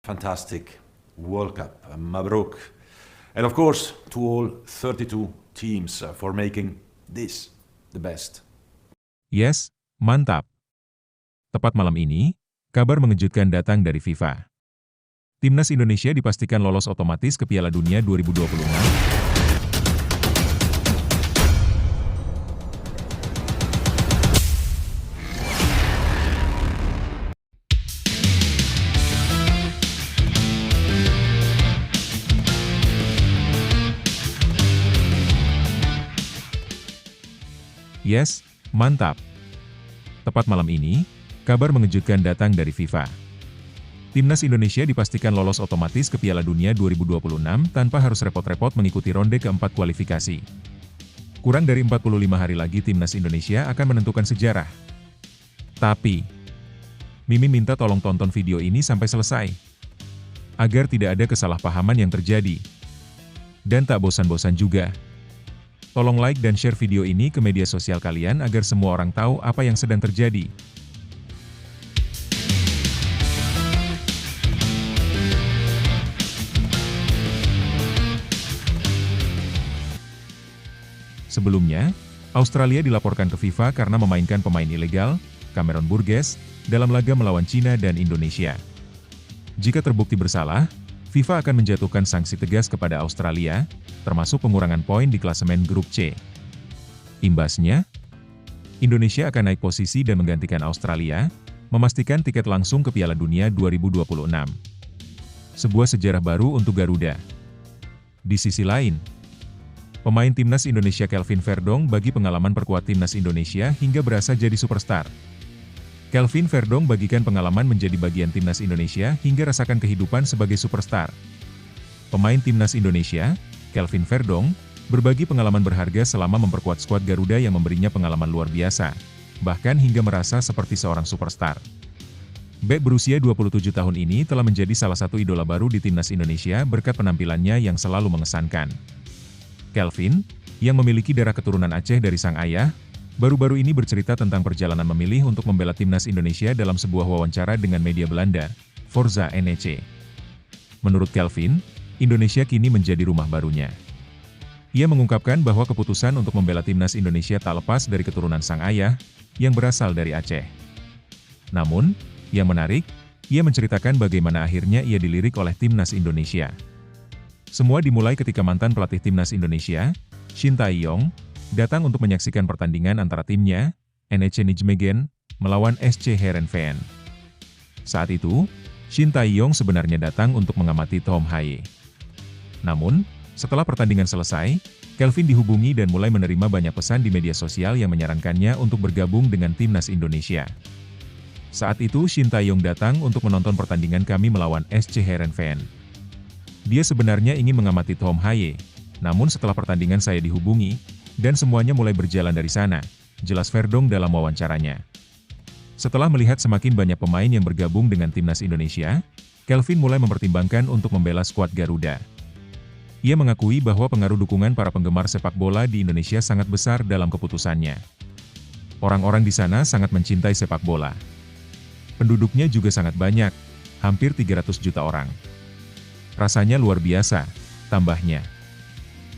fantastic World Cup. Mabruk. And of course, to all 32 teams for making this the best. Yes, mantap. Tepat malam ini, kabar mengejutkan datang dari FIFA. Timnas Indonesia dipastikan lolos otomatis ke Piala Dunia 2026. Yes, mantap. Tepat malam ini, kabar mengejutkan datang dari FIFA. Timnas Indonesia dipastikan lolos otomatis ke Piala Dunia 2026 tanpa harus repot-repot mengikuti ronde keempat kualifikasi. Kurang dari 45 hari lagi Timnas Indonesia akan menentukan sejarah. Tapi, Mimin minta tolong tonton video ini sampai selesai, agar tidak ada kesalahpahaman yang terjadi. Dan tak bosan-bosan juga, tolong like dan share video ini ke media sosial kalian agar semua orang tahu apa yang sedang terjadi. Sebelumnya, Australia dilaporkan ke FIFA karena memainkan pemain ilegal, Cameron Burgess, dalam laga melawan Cina dan Indonesia. Jika terbukti bersalah, FIFA akan menjatuhkan sanksi tegas kepada Australia, termasuk pengurangan poin di klasemen grup C. Imbasnya, Indonesia akan naik posisi dan menggantikan Australia, memastikan tiket langsung ke Piala Dunia 2026. Sebuah sejarah baru untuk Garuda. Di sisi lain, pemain Timnas Indonesia Kelvin Verdong bagi pengalaman perkuat Timnas Indonesia hingga berasa jadi superstar. Kelvin Verdong bagikan pengalaman menjadi bagian Timnas Indonesia hingga rasakan kehidupan sebagai superstar. Pemain Timnas Indonesia, Kelvin Verdong, berbagi pengalaman berharga selama memperkuat skuad Garuda yang memberinya pengalaman luar biasa, bahkan hingga merasa seperti seorang superstar. Bek berusia 27 tahun ini telah menjadi salah satu idola baru di Timnas Indonesia berkat penampilannya yang selalu mengesankan. Kelvin, yang memiliki darah keturunan Aceh dari sang ayah, baru-baru ini bercerita tentang perjalanan memilih untuk membela Timnas Indonesia dalam sebuah wawancara dengan media Belanda, Forza NEC. Menurut Kelvin, Indonesia kini menjadi rumah barunya. Ia mengungkapkan bahwa keputusan untuk membela Timnas Indonesia tak lepas dari keturunan sang ayah, yang berasal dari Aceh. Namun, yang menarik, ia menceritakan bagaimana akhirnya ia dilirik oleh Timnas Indonesia. Semua dimulai ketika mantan pelatih Timnas Indonesia, Shin Tae-yong, datang untuk menyaksikan pertandingan antara timnya, NEC Nijmegen, melawan SC Heerenveen. Saat itu, Shin Tae-yong sebenarnya datang untuk mengamati Tom Haye. Namun, setelah pertandingan selesai, Kelvin dihubungi dan mulai menerima banyak pesan di media sosial yang menyarankannya untuk bergabung dengan Timnas Indonesia. Saat itu Shin Tae-yong datang untuk menonton pertandingan kami melawan SC Heerenveen. Dia sebenarnya ingin mengamati Tom Haye, namun setelah pertandingan saya dihubungi, dan semuanya mulai berjalan dari sana, jelas Verdong dalam wawancaranya. Setelah melihat semakin banyak pemain yang bergabung dengan Timnas Indonesia, Kelvin mulai mempertimbangkan untuk membela skuad Garuda. Ia mengakui bahwa pengaruh dukungan para penggemar sepak bola di Indonesia sangat besar dalam keputusannya. Orang-orang di sana sangat mencintai sepak bola. Penduduknya juga sangat banyak, hampir 300 juta orang. Rasanya luar biasa, tambahnya.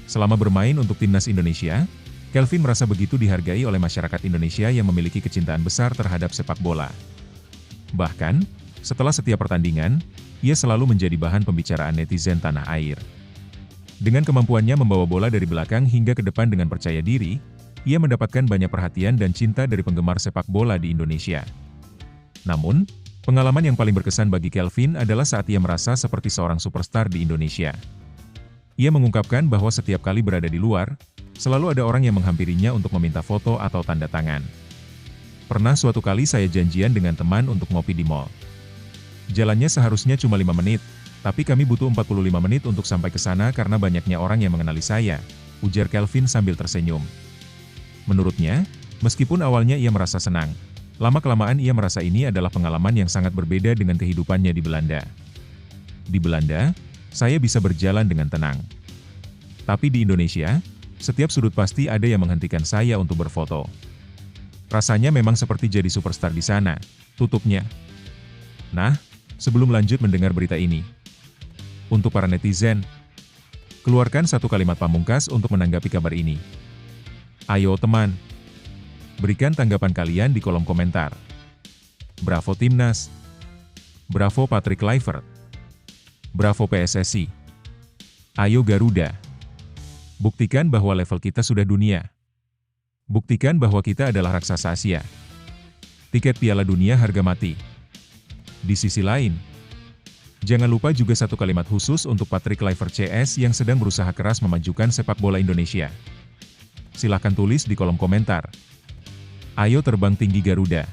Selama bermain untuk Timnas Indonesia, Kelvin merasa begitu dihargai oleh masyarakat Indonesia yang memiliki kecintaan besar terhadap sepak bola. Bahkan, setelah setiap pertandingan, ia selalu menjadi bahan pembicaraan netizen tanah air. Dengan kemampuannya membawa bola dari belakang hingga ke depan dengan percaya diri, ia mendapatkan banyak perhatian dan cinta dari penggemar sepak bola di Indonesia. Namun, pengalaman yang paling berkesan bagi Kelvin adalah saat ia merasa seperti seorang superstar di Indonesia. Ia mengungkapkan bahwa setiap kali berada di luar, selalu ada orang yang menghampirinya untuk meminta foto atau tanda tangan. Pernah suatu kali saya janjian dengan teman untuk ngopi di mall. Jalannya seharusnya cuma 5 menit, tapi kami butuh 45 menit untuk sampai ke sana karena banyaknya orang yang mengenali saya, ujar Kelvin sambil tersenyum. Menurutnya, meskipun awalnya ia merasa senang, lama-kelamaan ia merasa ini adalah pengalaman yang sangat berbeda dengan kehidupannya di Belanda. Di Belanda, saya bisa berjalan dengan tenang. Tapi di Indonesia, setiap sudut pasti ada yang menghentikan saya untuk berfoto. Rasanya memang seperti jadi superstar di sana, tutupnya. Nah, Sebelum lanjut mendengar berita ini, untuk para netizen, keluarkan satu kalimat pamungkas untuk menanggapi kabar ini. Ayo teman, berikan tanggapan kalian di kolom komentar. Bravo Timnas, bravo Patrick Kluivert, bravo PSSI, ayo Garuda. Buktikan bahwa level kita sudah dunia. Buktikan bahwa kita adalah raksasa Asia. Tiket Piala Dunia harga mati. Di sisi lain, jangan lupa juga satu kalimat khusus untuk Patrick Kluivert CS yang sedang berusaha keras memajukan sepak bola Indonesia. Silahkan tulis di kolom komentar. Ayo terbang tinggi Garuda.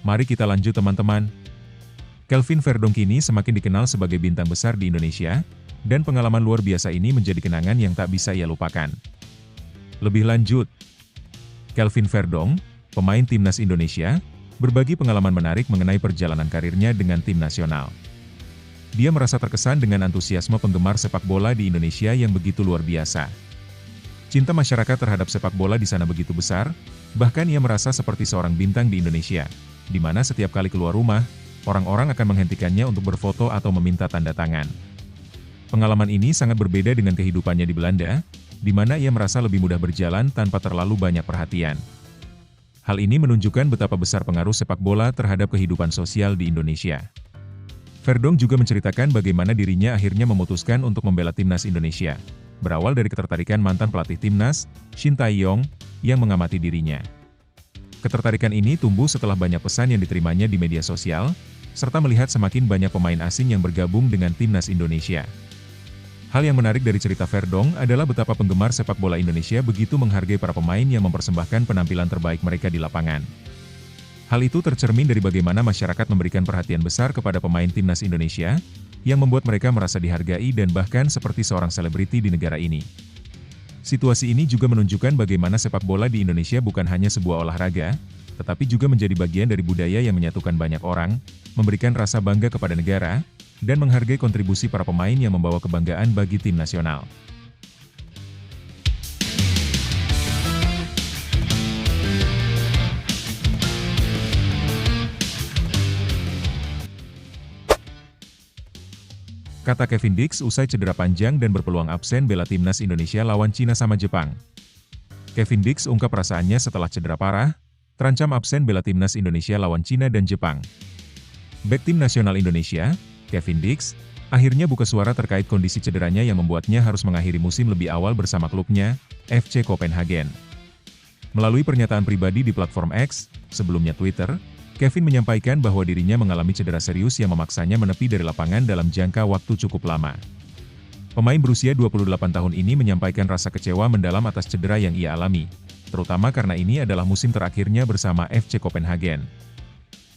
Mari kita lanjut teman-teman. Kelvin Verdonk kini semakin dikenal sebagai bintang besar di Indonesia, dan pengalaman luar biasa ini menjadi kenangan yang tak bisa ia lupakan. Lebih lanjut, Kelvin Verdonk, pemain timnas Indonesia, berbagi pengalaman menarik mengenai perjalanan karirnya dengan tim nasional. Dia merasa terkesan dengan antusiasme penggemar sepak bola di Indonesia yang begitu luar biasa. Cinta masyarakat terhadap sepak bola di sana begitu besar, bahkan ia merasa seperti seorang bintang di Indonesia, di mana setiap kali keluar rumah, orang-orang akan menghentikannya untuk berfoto atau meminta tanda tangan. Pengalaman ini sangat berbeda dengan kehidupannya di Belanda, di mana ia merasa lebih mudah berjalan tanpa terlalu banyak perhatian. Hal ini menunjukkan betapa besar pengaruh sepak bola terhadap kehidupan sosial di Indonesia. Verdonk juga menceritakan bagaimana dirinya akhirnya memutuskan untuk membela timnas Indonesia, berawal dari ketertarikan mantan pelatih timnas, Shin Tae-yong, yang mengamati dirinya. Ketertarikan ini tumbuh setelah banyak pesan yang diterimanya di media sosial, serta melihat semakin banyak pemain asing yang bergabung dengan timnas Indonesia. Hal yang menarik dari cerita Verdonk adalah betapa penggemar sepak bola Indonesia begitu menghargai para pemain yang mempersembahkan penampilan terbaik mereka di lapangan. Hal itu tercermin dari bagaimana masyarakat memberikan perhatian besar kepada pemain timnas Indonesia, yang membuat mereka merasa dihargai dan bahkan seperti seorang selebriti di negara ini. Situasi ini juga menunjukkan bagaimana sepak bola di Indonesia bukan hanya sebuah olahraga, tetapi juga menjadi bagian dari budaya yang menyatukan banyak orang, memberikan rasa bangga kepada negara, dan menghargai kontribusi para pemain yang membawa kebanggaan bagi tim nasional. Kata Kevin Dix usai cedera panjang dan berpeluang absen bela timnas Indonesia lawan Cina sama Jepang. Kevin Dix ungkap perasaannya setelah cedera parah, terancam absen bela timnas Indonesia lawan Cina dan Jepang. Bek tim nasional Indonesia, Kevin Dix, akhirnya buka suara terkait kondisi cederanya yang membuatnya harus mengakhiri musim lebih awal bersama klubnya, FC Copenhagen. Melalui pernyataan pribadi di platform X, sebelumnya Twitter, Kevin menyampaikan bahwa dirinya mengalami cedera serius yang memaksanya menepi dari lapangan dalam jangka waktu cukup lama. Pemain berusia 28 tahun ini menyampaikan rasa kecewa mendalam atas cedera yang ia alami, terutama karena ini adalah musim terakhirnya bersama FC Copenhagen.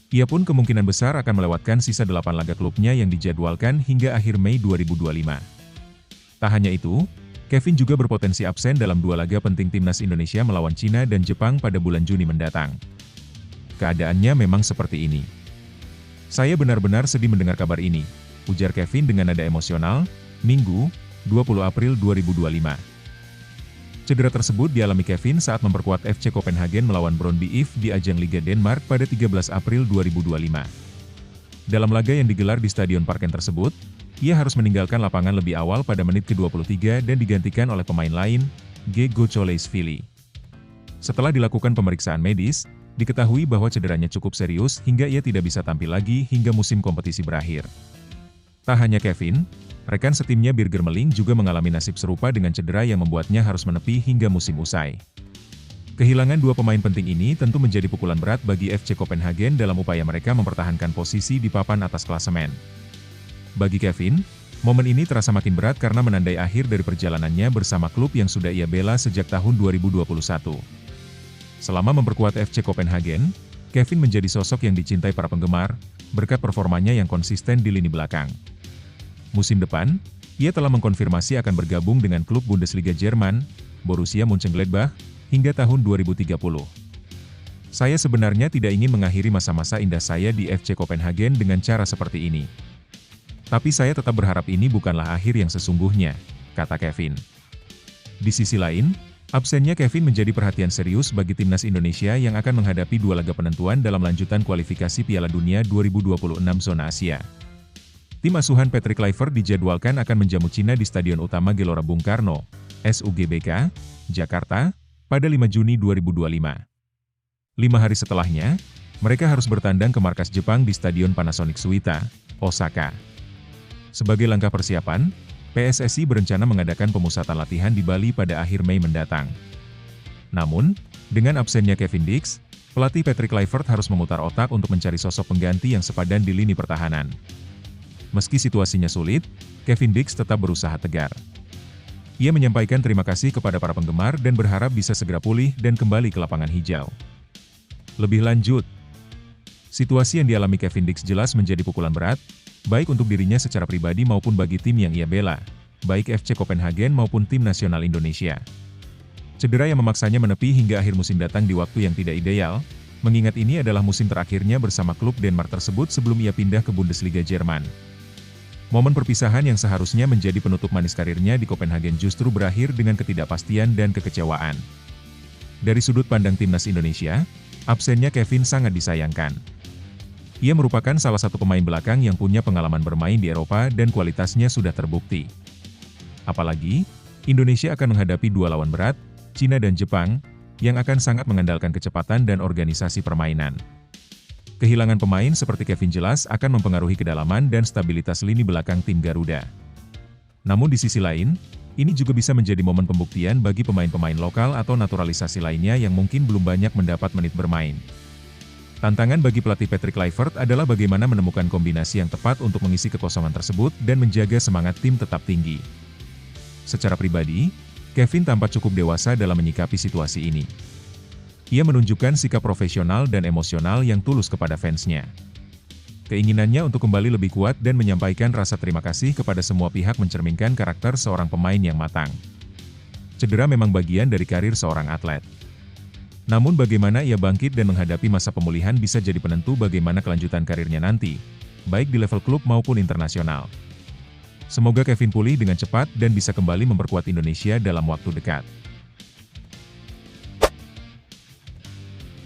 Ia pun kemungkinan besar akan melewatkan sisa 8 laga klubnya yang dijadwalkan hingga akhir Mei 2025. Tak hanya itu, Kevin juga berpotensi absen dalam 2 laga penting timnas Indonesia melawan Cina dan Jepang pada bulan Juni mendatang. Keadaannya memang seperti ini. Saya benar-benar sedih mendengar kabar ini, ujar Kevin dengan nada emosional, Minggu, 20 April 2025. Cedera tersebut dialami Kevin saat memperkuat FC Copenhagen melawan Brøndby IF di ajang Liga Denmark pada 13 April 2025. Dalam laga yang digelar di Stadion Parken tersebut, ia harus meninggalkan lapangan lebih awal pada menit ke-23 dan digantikan oleh pemain lain, G. Gocolesvili. Setelah dilakukan pemeriksaan medis, diketahui bahwa cederanya cukup serius hingga ia tidak bisa tampil lagi hingga musim kompetisi berakhir. Tak hanya Kevin, rekan setimnya Birger Meling juga mengalami nasib serupa dengan cedera yang membuatnya harus menepi hingga musim usai. Kehilangan 2 pemain penting ini tentu menjadi pukulan berat bagi FC Copenhagen dalam upaya mereka mempertahankan posisi di papan atas klasemen. Bagi Kevin, momen ini terasa makin berat karena menandai akhir dari perjalanannya bersama klub yang sudah ia bela sejak tahun 2021. Selama memperkuat FC Copenhagen, Kevin menjadi sosok yang dicintai para penggemar, berkat performanya yang konsisten di lini belakang. Musim depan, ia telah mengkonfirmasi akan bergabung dengan klub Bundesliga Jerman, Borussia Mönchengladbach, hingga tahun 2030. Saya sebenarnya tidak ingin mengakhiri masa-masa indah saya di FC Copenhagen dengan cara seperti ini. Tapi saya tetap berharap ini bukanlah akhir yang sesungguhnya, kata Kevin. Di sisi lain, absennya Kevin menjadi perhatian serius bagi timnas Indonesia yang akan menghadapi 2 laga penentuan dalam lanjutan kualifikasi Piala Dunia 2026 zona Asia. Tim asuhan Patrick Kluivert dijadwalkan akan menjamu Cina di Stadion Utama Gelora Bung Karno, SUGBK, Jakarta, pada 5 Juni 2025. 5 hari setelahnya, mereka harus bertandang ke markas Jepang di Stadion Panasonic Suita, Osaka. Sebagai langkah persiapan, PSSI berencana mengadakan pemusatan latihan di Bali pada akhir Mei mendatang. Namun, dengan absennya Kevin Dix, pelatih Patrick Kluivert harus memutar otak untuk mencari sosok pengganti yang sepadan di lini pertahanan. Meski situasinya sulit, Kevin Dix tetap berusaha tegar. Ia menyampaikan terima kasih kepada para penggemar dan berharap bisa segera pulih dan kembali ke lapangan hijau. Lebih lanjut, situasi yang dialami Kevin Dix jelas menjadi pukulan berat, baik untuk dirinya secara pribadi maupun bagi tim yang ia bela, baik FC Copenhagen maupun tim nasional Indonesia. Cedera yang memaksanya menepi hingga akhir musim datang di waktu yang tidak ideal, mengingat ini adalah musim terakhirnya bersama klub Denmark tersebut sebelum ia pindah ke Bundesliga Jerman. Momen perpisahan yang seharusnya menjadi penutup manis karirnya di Copenhagen justru berakhir dengan ketidakpastian dan kekecewaan. Dari sudut pandang timnas Indonesia, absennya Kevin sangat disayangkan. Ia merupakan salah satu pemain belakang yang punya pengalaman bermain di Eropa dan kualitasnya sudah terbukti. Apalagi, Indonesia akan menghadapi 2 lawan berat, Cina dan Jepang, yang akan sangat mengandalkan kecepatan dan organisasi permainan. Kehilangan pemain seperti Kevin jelas akan mempengaruhi kedalaman dan stabilitas lini belakang tim Garuda. Namun di sisi lain, ini juga bisa menjadi momen pembuktian bagi pemain-pemain lokal atau naturalisasi lainnya yang mungkin belum banyak mendapat menit bermain. Tantangan bagi pelatih Patrick Kluivert adalah bagaimana menemukan kombinasi yang tepat untuk mengisi kekosongan tersebut dan menjaga semangat tim tetap tinggi. Secara pribadi, Kevin tampak cukup dewasa dalam menyikapi situasi ini. Ia menunjukkan sikap profesional dan emosional yang tulus kepada fansnya. Keinginannya untuk kembali lebih kuat dan menyampaikan rasa terima kasih kepada semua pihak mencerminkan karakter seorang pemain yang matang. Cedera memang bagian dari karir seorang atlet. Namun bagaimana ia bangkit dan menghadapi masa pemulihan bisa jadi penentu bagaimana kelanjutan karirnya nanti, baik di level klub maupun internasional. Semoga Kevin pulih dengan cepat dan bisa kembali memperkuat Indonesia dalam waktu dekat.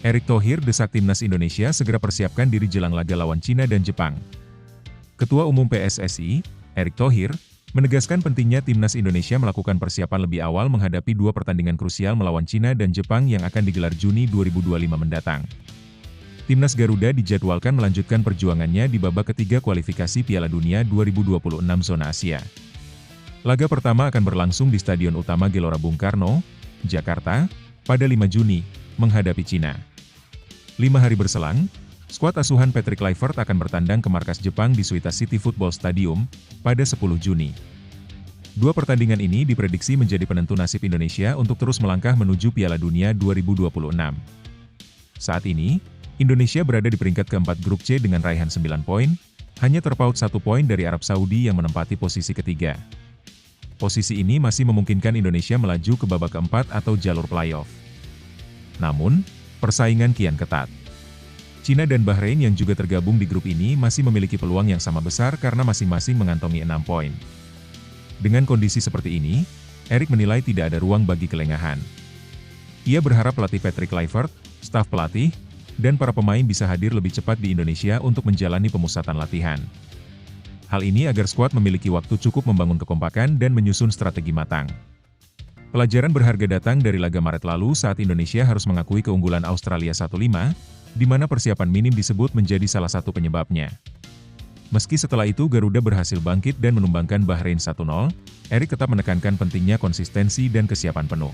Erick Thohir desak timnas Indonesia segera persiapkan diri jelang laga lawan Cina dan Jepang. Ketua Umum PSSI, Erick Thohir, menegaskan pentingnya timnas Indonesia melakukan persiapan lebih awal menghadapi 2 pertandingan krusial melawan Cina dan Jepang yang akan digelar Juni 2025 mendatang. Timnas Garuda dijadwalkan melanjutkan perjuangannya di babak ketiga kualifikasi Piala Dunia 2026 zona Asia. Laga pertama akan berlangsung di Stadion Utama Gelora Bung Karno, Jakarta, pada 5 Juni, menghadapi Cina. 5 hari berselang, skuad asuhan Patrick Kluivert akan bertandang ke markas Jepang di Suita City Football Stadium pada 10 Juni. 2 pertandingan ini diprediksi menjadi penentu nasib Indonesia untuk terus melangkah menuju Piala Dunia 2026. Saat ini, Indonesia berada di peringkat keempat grup C dengan raihan 9 poin, hanya terpaut 1 poin dari Arab Saudi yang menempati posisi ketiga. Posisi ini masih memungkinkan Indonesia melaju ke babak keempat atau jalur playoff. Namun, persaingan kian ketat. Cina dan Bahrain yang juga tergabung di grup ini masih memiliki peluang yang sama besar karena masing-masing mengantongi 6 poin. Dengan kondisi seperti ini, Erick menilai tidak ada ruang bagi kelengahan. Ia berharap pelatih Patrick Kluivert, staf pelatih, dan para pemain bisa hadir lebih cepat di Indonesia untuk menjalani pemusatan latihan. Hal ini agar skuad memiliki waktu cukup membangun kekompakan dan menyusun strategi matang. Pelajaran berharga datang dari laga Maret lalu saat Indonesia harus mengakui keunggulan Australia 1-5, di mana persiapan minim disebut menjadi salah satu penyebabnya. Meski setelah itu Garuda berhasil bangkit dan menumbangkan Bahrain 1-0, Erick tetap menekankan pentingnya konsistensi dan kesiapan penuh.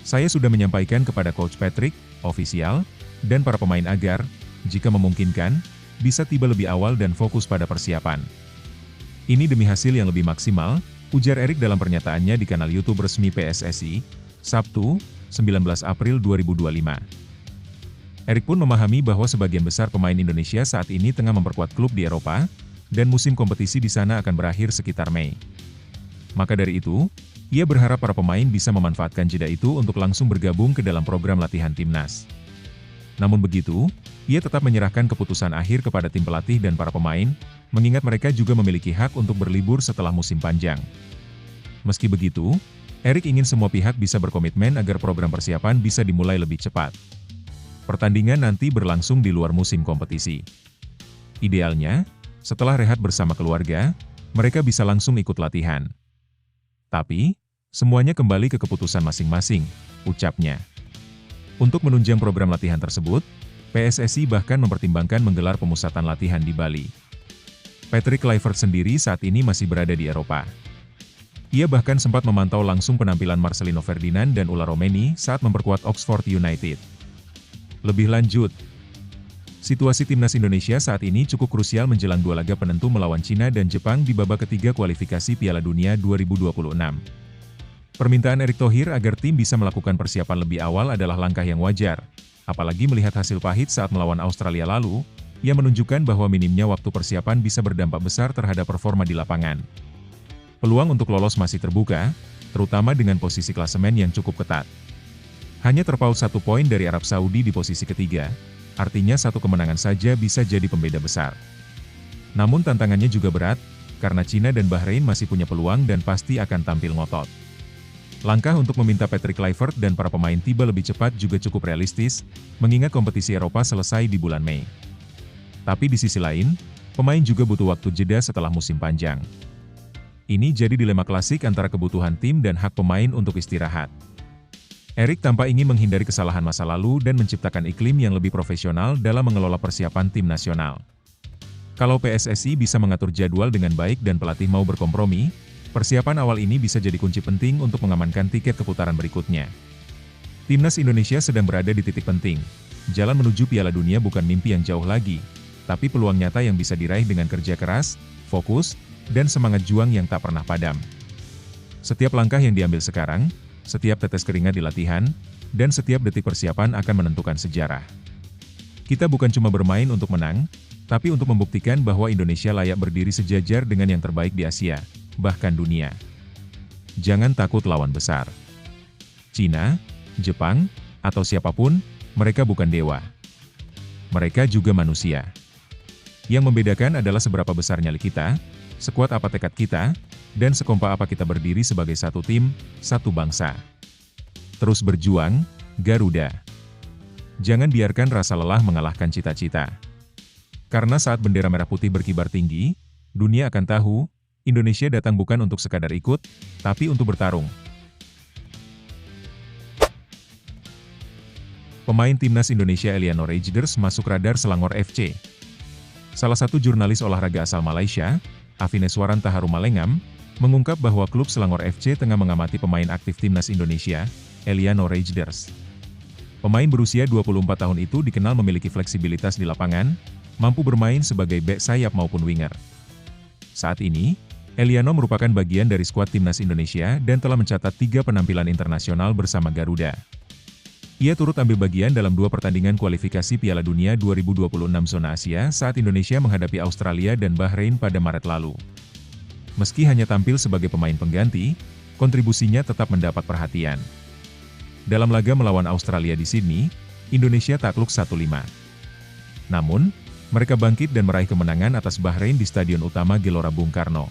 Saya sudah menyampaikan kepada Coach Patrick, ofisial, dan para pemain agar, jika memungkinkan, bisa tiba lebih awal dan fokus pada persiapan. Ini demi hasil yang lebih maksimal, ujar Erick dalam pernyataannya di kanal YouTube resmi PSSI, Sabtu, 19 April 2025. Erick pun memahami bahwa sebagian besar pemain Indonesia saat ini tengah memperkuat klub di Eropa, dan musim kompetisi di sana akan berakhir sekitar Mei. Maka dari itu, ia berharap para pemain bisa memanfaatkan jeda itu untuk langsung bergabung ke dalam program latihan timnas. Namun begitu, ia tetap menyerahkan keputusan akhir kepada tim pelatih dan para pemain, mengingat mereka juga memiliki hak untuk berlibur setelah musim panjang. Meski begitu, Erik ingin semua pihak bisa berkomitmen agar program persiapan bisa dimulai lebih cepat. Pertandingan nanti berlangsung di luar musim kompetisi. Idealnya, setelah rehat bersama keluarga, mereka bisa langsung ikut latihan. Tapi, semuanya kembali ke keputusan masing-masing, ucapnya. Untuk menunjang program latihan tersebut, PSSI bahkan mempertimbangkan menggelar pemusatan latihan di Bali. Patrick Kluivert sendiri saat ini masih berada di Eropa. Ia bahkan sempat memantau langsung penampilan Marcelino Ferdinand dan Ulla Romeni saat memperkuat Oxford United. Lebih lanjut, situasi timnas Indonesia saat ini cukup krusial menjelang dua laga penentu melawan Cina dan Jepang di babak ketiga kualifikasi Piala Dunia 2026. Permintaan Erick Thohir agar tim bisa melakukan persiapan lebih awal adalah langkah yang wajar, apalagi melihat hasil pahit saat melawan Australia lalu, ia menunjukkan bahwa minimnya waktu persiapan bisa berdampak besar terhadap performa di lapangan. Peluang untuk lolos masih terbuka, terutama dengan posisi klasemen yang cukup ketat. Hanya terpaut 1 poin dari Arab Saudi di posisi ketiga, artinya 1 kemenangan saja bisa jadi pembeda besar. Namun tantangannya juga berat, karena Cina dan Bahrain masih punya peluang dan pasti akan tampil ngotot. Langkah untuk meminta Patrick Kluivert dan para pemain tiba lebih cepat juga cukup realistis, mengingat kompetisi Eropa selesai di bulan Mei. Tapi di sisi lain, pemain juga butuh waktu jeda setelah musim panjang. Ini jadi dilema klasik antara kebutuhan tim dan hak pemain untuk istirahat. Erik tampak ingin menghindari kesalahan masa lalu dan menciptakan iklim yang lebih profesional dalam mengelola persiapan tim nasional. Kalau PSSI bisa mengatur jadwal dengan baik dan pelatih mau berkompromi, persiapan awal ini bisa jadi kunci penting untuk mengamankan tiket ke putaran berikutnya. Timnas Indonesia sedang berada di titik penting. Jalan menuju Piala Dunia bukan mimpi yang jauh lagi, tapi peluang nyata yang bisa diraih dengan kerja keras, fokus, dan semangat juang yang tak pernah padam. Setiap langkah yang diambil sekarang, setiap tetes keringat di latihan, dan setiap detik persiapan akan menentukan sejarah. Kita bukan cuma bermain untuk menang, tapi untuk membuktikan bahwa Indonesia layak berdiri sejajar dengan yang terbaik di Asia, bahkan dunia. Jangan takut lawan besar. Cina, Jepang, atau siapapun, mereka bukan dewa. Mereka juga manusia. Yang membedakan adalah seberapa besar nyali kita, sekuat apa tekad kita, dan sekompak apa kita berdiri sebagai satu tim, satu bangsa. Terus berjuang, Garuda. Jangan biarkan rasa lelah mengalahkan cita-cita. Karena saat bendera merah putih berkibar tinggi, dunia akan tahu, Indonesia datang bukan untuk sekadar ikut, tapi untuk bertarung. Pemain timnas Indonesia Eliano Rejders masuk radar Selangor FC. Salah satu jurnalis olahraga asal Malaysia, Afineswaran Taharumalengam, mengungkap bahwa klub Selangor FC tengah mengamati pemain aktif timnas Indonesia, Eliano Rejders. Pemain berusia 24 tahun itu dikenal memiliki fleksibilitas di lapangan, mampu bermain sebagai bek sayap maupun winger. Saat ini, Eliano merupakan bagian dari skuad timnas Indonesia dan telah mencatat 3 penampilan internasional bersama Garuda. Ia turut ambil bagian dalam 2 pertandingan kualifikasi Piala Dunia 2026 zona Asia saat Indonesia menghadapi Australia dan Bahrain pada Maret lalu. Meski hanya tampil sebagai pemain pengganti, kontribusinya tetap mendapat perhatian. Dalam laga melawan Australia di Sydney, Indonesia takluk 1-5. Namun, mereka bangkit dan meraih kemenangan atas Bahrain di Stadion Utama Gelora Bung Karno.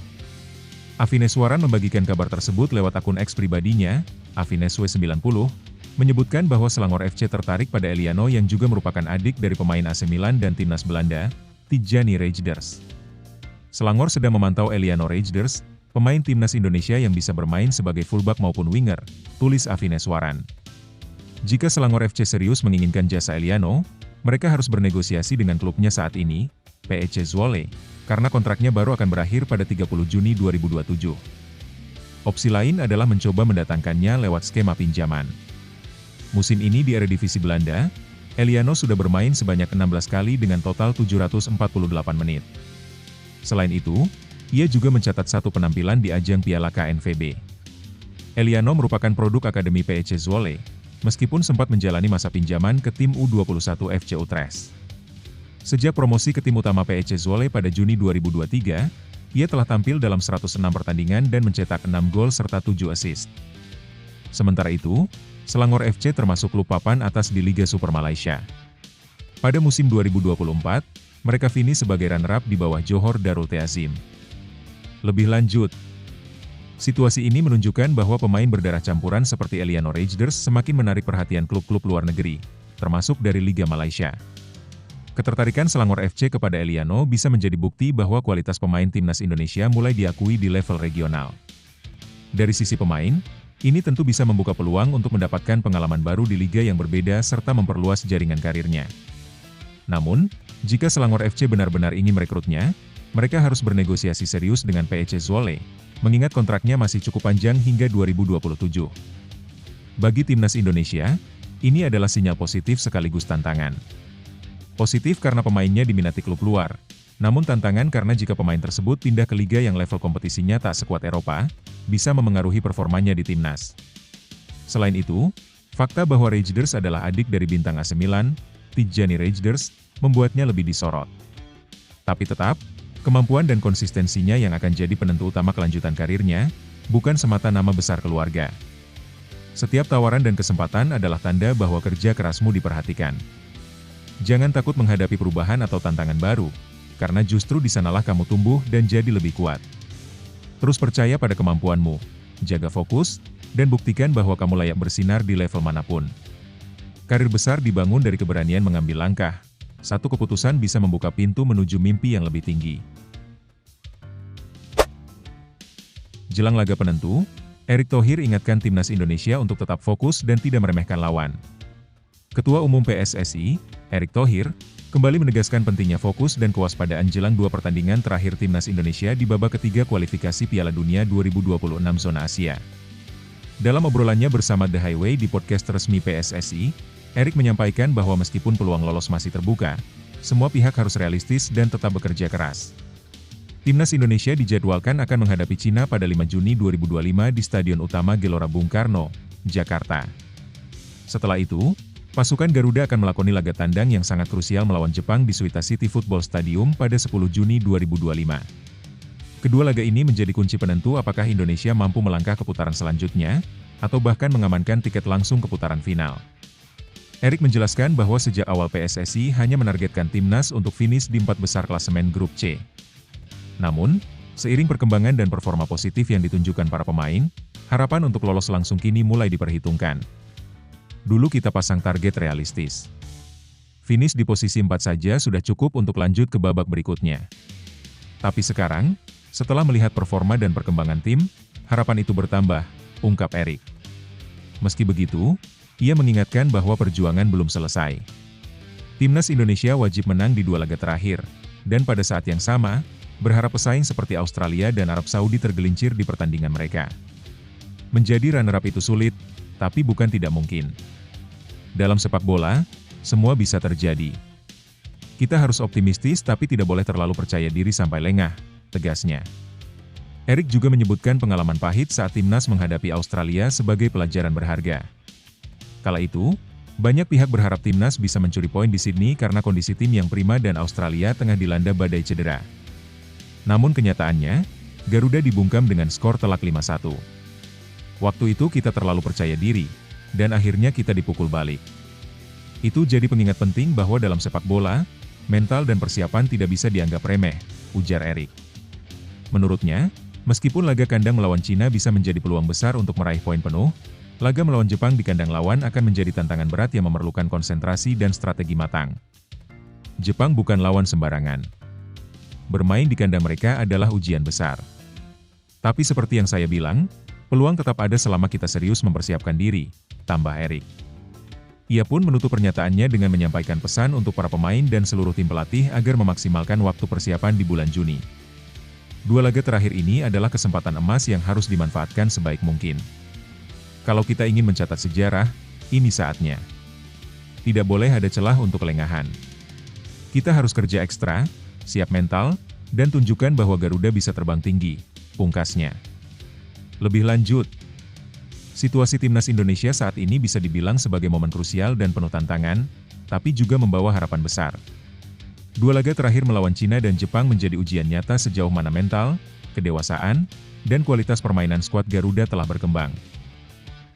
Afineswaran membagikan kabar tersebut lewat akun X pribadinya, Afinesw90, menyebutkan bahwa Selangor FC tertarik pada Eliano yang juga merupakan adik dari pemain AC Milan dan timnas Belanda, Tijani Rejders. Selangor sedang memantau Eliano Rejders, pemain timnas Indonesia yang bisa bermain sebagai fullback maupun winger, tulis Afineswaran. Jika Selangor FC serius menginginkan jasa Eliano, mereka harus bernegosiasi dengan klubnya saat ini, PEC Zwolle, karena kontraknya baru akan berakhir pada 30 Juni 2027. Opsi lain adalah mencoba mendatangkannya lewat skema pinjaman. Musim ini di Eredivisie Belanda, Eliano sudah bermain sebanyak 16 kali dengan total 748 menit. Selain itu, ia juga mencatat 1 penampilan di ajang Piala KNVB. Eliano merupakan produk Akademi PEC Zwolle, meskipun sempat menjalani masa pinjaman ke tim U21 FC Utrecht. Sejak promosi ke tim utama PEC Zwolle pada Juni 2023, ia telah tampil dalam 106 pertandingan dan mencetak 6 gol serta 7 assist. Sementara itu, Selangor FC termasuk klub papan atas di Liga Super Malaysia. Pada musim 2024, mereka finish sebagai runner-up di bawah Johor Darul Ta'zim. Lebih lanjut, Situasi ini menunjukkan bahwa pemain berdarah campuran seperti Eliano Rejders semakin menarik perhatian klub-klub luar negeri, termasuk dari Liga Malaysia. Ketertarikan Selangor FC kepada Eliano bisa menjadi bukti bahwa kualitas pemain timnas Indonesia mulai diakui di level regional. Dari sisi pemain, ini tentu bisa membuka peluang untuk mendapatkan pengalaman baru di liga yang berbeda serta memperluas jaringan karirnya. Namun, jika Selangor FC benar-benar ingin merekrutnya, mereka harus bernegosiasi serius dengan PEC Zwolle, mengingat kontraknya masih cukup panjang hingga 2027. Bagi timnas Indonesia, ini adalah sinyal positif sekaligus tantangan. Positif karena pemainnya diminati klub luar, namun tantangan karena jika pemain tersebut pindah ke liga yang level kompetisinya tak sekuat Eropa, bisa memengaruhi performanya di timnas. Selain itu, fakta bahwa Rejders adalah adik dari bintang AC Milan, Tijjani Rejders, membuatnya lebih disorot. Tapi tetap, kemampuan dan konsistensinya yang akan jadi penentu utama kelanjutan karirnya, bukan semata nama besar keluarga. Setiap tawaran dan kesempatan adalah tanda bahwa kerja kerasmu diperhatikan. Jangan takut menghadapi perubahan atau tantangan baru, karena justru di sanalah kamu tumbuh dan jadi lebih kuat. Terus percaya pada kemampuanmu, jaga fokus, dan buktikan bahwa kamu layak bersinar di level manapun. Karir besar dibangun dari keberanian mengambil langkah. Satu keputusan bisa membuka pintu menuju mimpi yang lebih tinggi. Jelang laga penentu, Erick Thohir ingatkan timnas Indonesia untuk tetap fokus dan tidak meremehkan lawan. Ketua Umum PSSI, Erick Thohir, kembali menegaskan pentingnya fokus dan kewaspadaan jelang dua pertandingan terakhir timnas Indonesia di babak ketiga kualifikasi Piala Dunia 2026 zona Asia. Dalam obrolannya bersama The Highway di podcast resmi PSSI, Erick menyampaikan bahwa meskipun peluang lolos masih terbuka, semua pihak harus realistis dan tetap bekerja keras. Timnas Indonesia dijadwalkan akan menghadapi Cina pada 5 Juni 2025 di Stadion Utama Gelora Bung Karno, Jakarta. Setelah itu, pasukan Garuda akan melakoni laga tandang yang sangat krusial melawan Jepang di Suita City Football Stadium pada 10 Juni 2025. Kedua laga ini menjadi kunci penentu apakah Indonesia mampu melangkah ke putaran selanjutnya, atau bahkan mengamankan tiket langsung ke putaran final. Erick menjelaskan bahwa sejak awal PSSI hanya menargetkan timnas untuk finish di 4 besar klasemen grup C. Namun, seiring perkembangan dan performa positif yang ditunjukkan para pemain, harapan untuk lolos langsung kini mulai diperhitungkan. Dulu kita pasang target realistis. Finish di posisi 4 saja sudah cukup untuk lanjut ke babak berikutnya. Tapi sekarang, setelah melihat performa dan perkembangan tim, harapan itu bertambah, ungkap Erick. Meski begitu, ia mengingatkan bahwa perjuangan belum selesai. Timnas Indonesia wajib menang di 2 laga terakhir, dan pada saat yang sama, berharap pesaing seperti Australia dan Arab Saudi tergelincir di pertandingan mereka. Menjadi runner-up itu sulit, tapi bukan tidak mungkin. Dalam sepak bola, semua bisa terjadi. Kita harus optimistis tapi tidak boleh terlalu percaya diri sampai lengah, tegasnya. Erick juga menyebutkan pengalaman pahit saat timnas menghadapi Australia sebagai pelajaran berharga. Kala itu, banyak pihak berharap timnas bisa mencuri poin di Sydney karena kondisi tim yang prima dan Australia tengah dilanda badai cedera. Namun kenyataannya, Garuda dibungkam dengan skor telak 5-1. Waktu itu kita terlalu percaya diri, dan akhirnya kita dipukul balik. Itu jadi pengingat penting bahwa dalam sepak bola, mental dan persiapan tidak bisa dianggap remeh, ujar Erick. Menurutnya, meskipun laga kandang melawan Cina bisa menjadi peluang besar untuk meraih poin penuh, laga melawan Jepang di kandang lawan akan menjadi tantangan berat yang memerlukan konsentrasi dan strategi matang. Jepang bukan lawan sembarangan. Bermain di kandang mereka adalah ujian besar. Tapi seperti yang saya bilang, peluang tetap ada selama kita serius mempersiapkan diri, tambah Erick. Ia pun menutup pernyataannya dengan menyampaikan pesan untuk para pemain dan seluruh tim pelatih agar memaksimalkan waktu persiapan di bulan Juni. 2 laga terakhir ini adalah kesempatan emas yang harus dimanfaatkan sebaik mungkin. Kalau kita ingin mencatat sejarah, ini saatnya. Tidak boleh ada celah untuk kelengahan. Kita harus kerja ekstra, siap mental, dan tunjukkan bahwa Garuda bisa terbang tinggi, pungkasnya. Lebih lanjut, situasi timnas Indonesia saat ini bisa dibilang sebagai momen krusial dan penuh tantangan, tapi juga membawa harapan besar. 2 laga terakhir melawan Cina dan Jepang menjadi ujian nyata sejauh mana mental, kedewasaan, dan kualitas permainan skuad Garuda telah berkembang.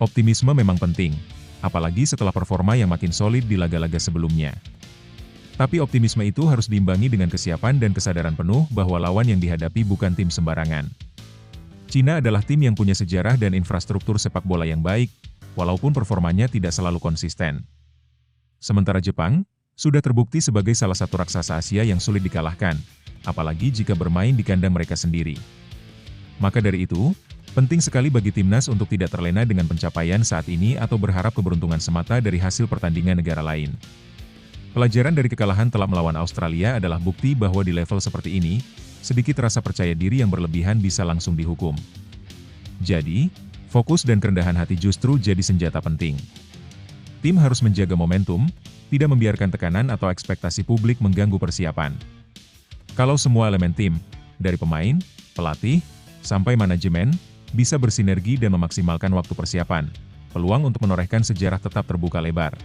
Optimisme memang penting, apalagi setelah performa yang makin solid di laga-laga sebelumnya. Tapi optimisme itu harus diimbangi dengan kesiapan dan kesadaran penuh bahwa lawan yang dihadapi bukan tim sembarangan. Cina adalah tim yang punya sejarah dan infrastruktur sepak bola yang baik, walaupun performanya tidak selalu konsisten. Sementara Jepang, sudah terbukti sebagai salah satu raksasa Asia yang sulit dikalahkan, apalagi jika bermain di kandang mereka sendiri. Maka dari itu, penting sekali bagi timnas untuk tidak terlena dengan pencapaian saat ini atau berharap keberuntungan semata dari hasil pertandingan negara lain. Pelajaran dari kekalahan telak melawan Australia adalah bukti bahwa di level seperti ini, sedikit rasa percaya diri yang berlebihan bisa langsung dihukum. Jadi, fokus dan kerendahan hati justru jadi senjata penting. Tim harus menjaga momentum, tidak membiarkan tekanan atau ekspektasi publik mengganggu persiapan. Kalau semua elemen tim, dari pemain, pelatih, sampai manajemen, bisa bersinergi dan memaksimalkan waktu persiapan, peluang untuk menorehkan sejarah tetap terbuka lebar.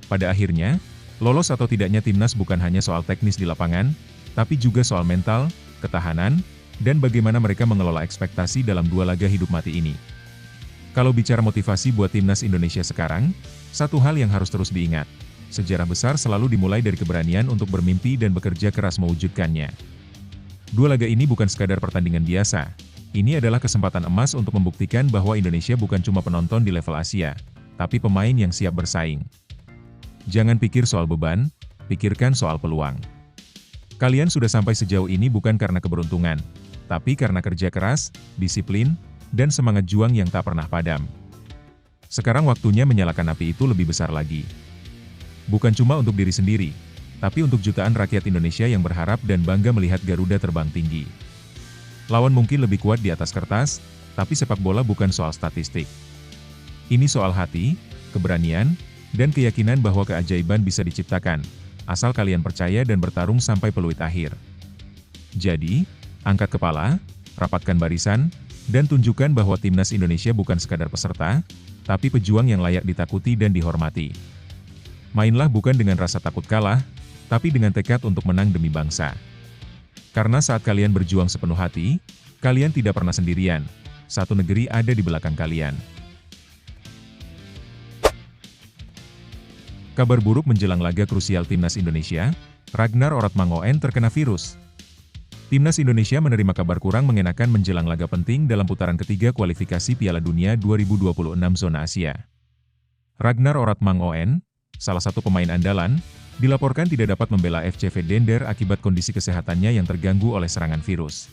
Pada akhirnya, lolos atau tidaknya timnas bukan hanya soal teknis di lapangan, tapi juga soal mental, ketahanan, dan bagaimana mereka mengelola ekspektasi dalam dua laga hidup mati ini. Kalau bicara motivasi buat timnas Indonesia sekarang, satu hal yang harus terus diingat, sejarah besar selalu dimulai dari keberanian untuk bermimpi dan bekerja keras mewujudkannya. Dua laga ini bukan sekadar pertandingan biasa, ini adalah kesempatan emas untuk membuktikan bahwa Indonesia bukan cuma penonton di level Asia, tapi pemain yang siap bersaing. Jangan pikir soal beban, pikirkan soal peluang. Kalian sudah sampai sejauh ini bukan karena keberuntungan, tapi karena kerja keras, disiplin, dan semangat juang yang tak pernah padam. Sekarang waktunya menyalakan api itu lebih besar lagi. Bukan cuma untuk diri sendiri, tapi untuk jutaan rakyat Indonesia yang berharap dan bangga melihat Garuda terbang tinggi. Lawan mungkin lebih kuat di atas kertas, tapi sepak bola bukan soal statistik. Ini soal hati, keberanian, dan keyakinan bahwa keajaiban bisa diciptakan, asal kalian percaya dan bertarung sampai peluit akhir. Jadi, angkat kepala, rapatkan barisan, dan tunjukkan bahwa timnas Indonesia bukan sekadar peserta, tapi pejuang yang layak ditakuti dan dihormati. Mainlah bukan dengan rasa takut kalah, tapi dengan tekad untuk menang demi bangsa. Karena saat kalian berjuang sepenuh hati, kalian tidak pernah sendirian. Satu negeri ada di belakang kalian. Kabar buruk menjelang laga krusial timnas Indonesia, Ragnar Oratmangoen terkena virus. Timnas Indonesia menerima kabar kurang mengenakan menjelang laga penting dalam putaran ketiga kualifikasi Piala Dunia 2026 zona Asia. Ragnar Oratmangoen, salah satu pemain andalan, dilaporkan tidak dapat membela FCV Dender akibat kondisi kesehatannya yang terganggu oleh serangan virus.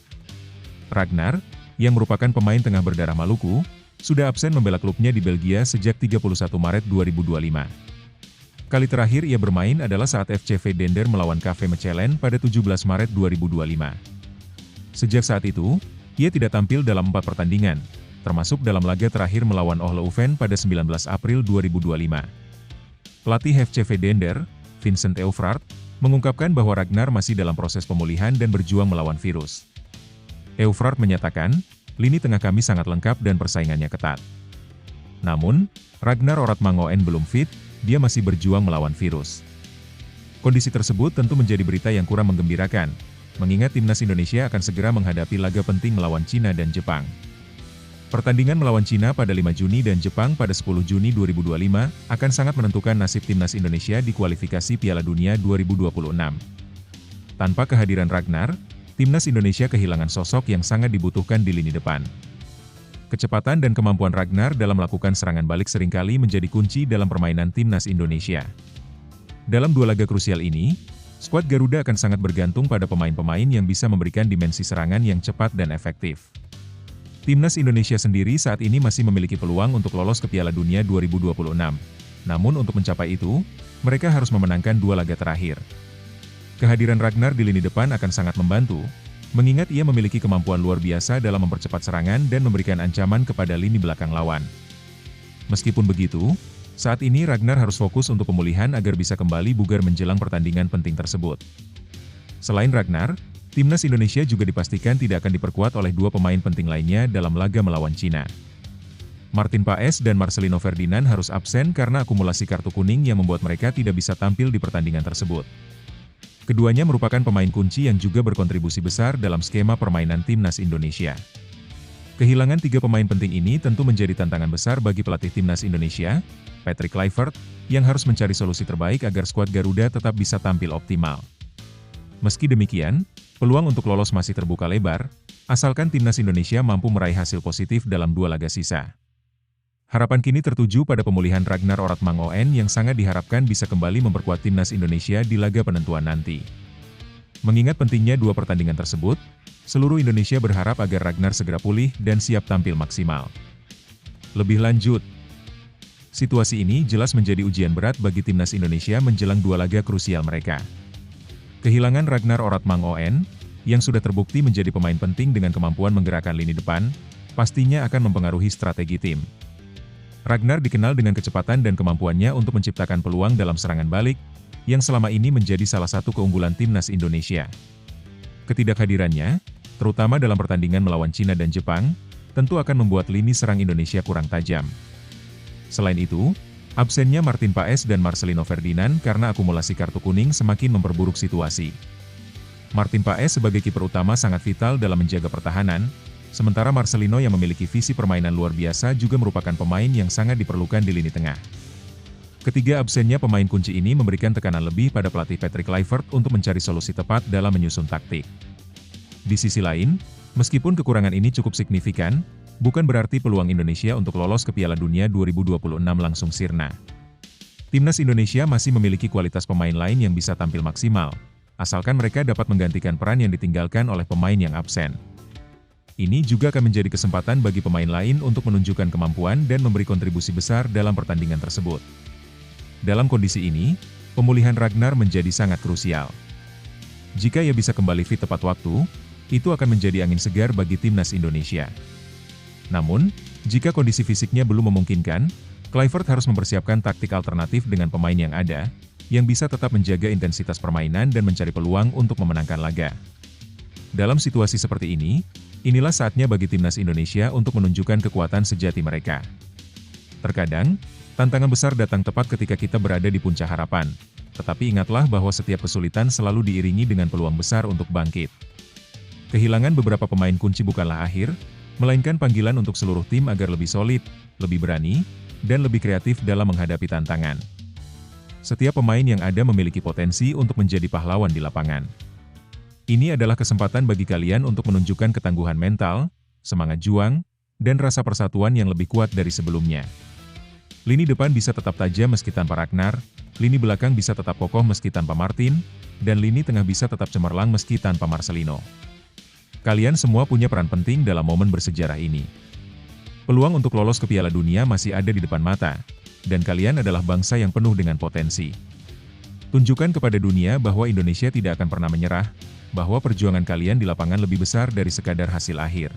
Ragnar, yang merupakan pemain tengah berdarah Maluku, sudah absen membela klubnya di Belgia sejak 31 Maret 2025. Kali terakhir ia bermain adalah saat FCV Dender melawan KV Mechelen pada 17 Maret 2025. Sejak saat itu, ia tidak tampil dalam 4 pertandingan, termasuk dalam laga terakhir melawan Ohle Leuven pada 19 April 2025. Pelatih FCV Dender, Vincent Eufraert, mengungkapkan bahwa Ragnar masih dalam proses pemulihan dan berjuang melawan virus. Eufraert menyatakan, lini tengah kami sangat lengkap dan persaingannya ketat. Namun, Ragnar Oratmangoen belum fit, dia masih berjuang melawan virus. Kondisi tersebut tentu menjadi berita yang kurang menggembirakan, mengingat timnas Indonesia akan segera menghadapi laga penting melawan Cina dan Jepang. Pertandingan melawan Cina pada 5 Juni dan Jepang pada 10 Juni 2025 akan sangat menentukan nasib timnas Indonesia di kualifikasi Piala Dunia 2026. Tanpa kehadiran Ragnar, timnas Indonesia kehilangan sosok yang sangat dibutuhkan di lini depan. Kecepatan dan kemampuan Ragnar dalam melakukan serangan balik seringkali menjadi kunci dalam permainan timnas Indonesia. Dalam dua laga krusial ini, skuad Garuda akan sangat bergantung pada pemain-pemain yang bisa memberikan dimensi serangan yang cepat dan efektif. Timnas Indonesia sendiri saat ini masih memiliki peluang untuk lolos ke Piala Dunia 2026. Namun untuk mencapai itu, mereka harus memenangkan dua laga terakhir. Kehadiran Ragnar di lini depan akan sangat membantu, mengingat ia memiliki kemampuan luar biasa dalam mempercepat serangan dan memberikan ancaman kepada lini belakang lawan. Meskipun begitu, saat ini Ragnar harus fokus untuk pemulihan agar bisa kembali bugar menjelang pertandingan penting tersebut. Selain Ragnar, timnas Indonesia juga dipastikan tidak akan diperkuat oleh dua pemain penting lainnya dalam laga melawan Cina. Martin Paes dan Marcelino Ferdinand harus absen karena akumulasi kartu kuning yang membuat mereka tidak bisa tampil di pertandingan tersebut. Keduanya merupakan pemain kunci yang juga berkontribusi besar dalam skema permainan timnas Indonesia. Kehilangan tiga pemain penting ini tentu menjadi tantangan besar bagi pelatih timnas Indonesia, Patrick Kluivert, yang harus mencari solusi terbaik agar skuad Garuda tetap bisa tampil optimal. Meski demikian, peluang untuk lolos masih terbuka lebar, asalkan timnas Indonesia mampu meraih hasil positif dalam 2 laga sisa. Harapan kini tertuju pada pemulihan Ragnar Oratmangoen yang sangat diharapkan bisa kembali memperkuat timnas Indonesia di laga penentuan nanti. Mengingat pentingnya 2 pertandingan tersebut, seluruh Indonesia berharap agar Ragnar segera pulih dan siap tampil maksimal. Lebih lanjut, situasi ini jelas menjadi ujian berat bagi timnas Indonesia menjelang 2 laga krusial mereka. Kehilangan Ragnar Oratmangoen, yang sudah terbukti menjadi pemain penting dengan kemampuan menggerakkan lini depan, pastinya akan mempengaruhi strategi tim. Ragnar dikenal dengan kecepatan dan kemampuannya untuk menciptakan peluang dalam serangan balik, yang selama ini menjadi salah satu keunggulan timnas Indonesia. Ketidakhadirannya, terutama dalam pertandingan melawan Cina dan Jepang, tentu akan membuat lini serang Indonesia kurang tajam. Selain itu, absennya Martin Paes dan Marcelino Ferdinand karena akumulasi kartu kuning semakin memperburuk situasi. Martin Paes sebagai kiper utama sangat vital dalam menjaga pertahanan, sementara Marcelino yang memiliki visi permainan luar biasa juga merupakan pemain yang sangat diperlukan di lini tengah. Ketiga absennya pemain kunci ini memberikan tekanan lebih pada pelatih Patrick Kluivert untuk mencari solusi tepat dalam menyusun taktik. Di sisi lain, meskipun kekurangan ini cukup signifikan, bukan berarti peluang Indonesia untuk lolos ke Piala Dunia 2026 langsung sirna. Timnas Indonesia masih memiliki kualitas pemain lain yang bisa tampil maksimal, asalkan mereka dapat menggantikan peran yang ditinggalkan oleh pemain yang absen. Ini juga akan menjadi kesempatan bagi pemain lain untuk menunjukkan kemampuan dan memberi kontribusi besar dalam pertandingan tersebut. Dalam kondisi ini, pemulihan Ragnar menjadi sangat krusial. Jika ia bisa kembali fit tepat waktu, itu akan menjadi angin segar bagi timnas Indonesia. Namun, jika kondisi fisiknya belum memungkinkan, Kluivert harus mempersiapkan taktik alternatif dengan pemain yang ada, yang bisa tetap menjaga intensitas permainan dan mencari peluang untuk memenangkan laga. Dalam situasi seperti ini, inilah saatnya bagi timnas Indonesia untuk menunjukkan kekuatan sejati mereka. Terkadang, tantangan besar datang tepat ketika kita berada di puncak harapan, tetapi ingatlah bahwa setiap kesulitan selalu diiringi dengan peluang besar untuk bangkit. Kehilangan beberapa pemain kunci bukanlah akhir, melainkan panggilan untuk seluruh tim agar lebih solid, lebih berani, dan lebih kreatif dalam menghadapi tantangan. Setiap pemain yang ada memiliki potensi untuk menjadi pahlawan di lapangan. Ini adalah kesempatan bagi kalian untuk menunjukkan ketangguhan mental, semangat juang, dan rasa persatuan yang lebih kuat dari sebelumnya. Lini depan bisa tetap tajam meski tanpa Ragnar, lini belakang bisa tetap kokoh meski tanpa Martin, dan lini tengah bisa tetap cemerlang meski tanpa Marcelino. Kalian semua punya peran penting dalam momen bersejarah ini. Peluang untuk lolos ke Piala Dunia masih ada di depan mata, dan kalian adalah bangsa yang penuh dengan potensi. Tunjukkan kepada dunia bahwa Indonesia tidak akan pernah menyerah, bahwa perjuangan kalian di lapangan lebih besar dari sekadar hasil akhir.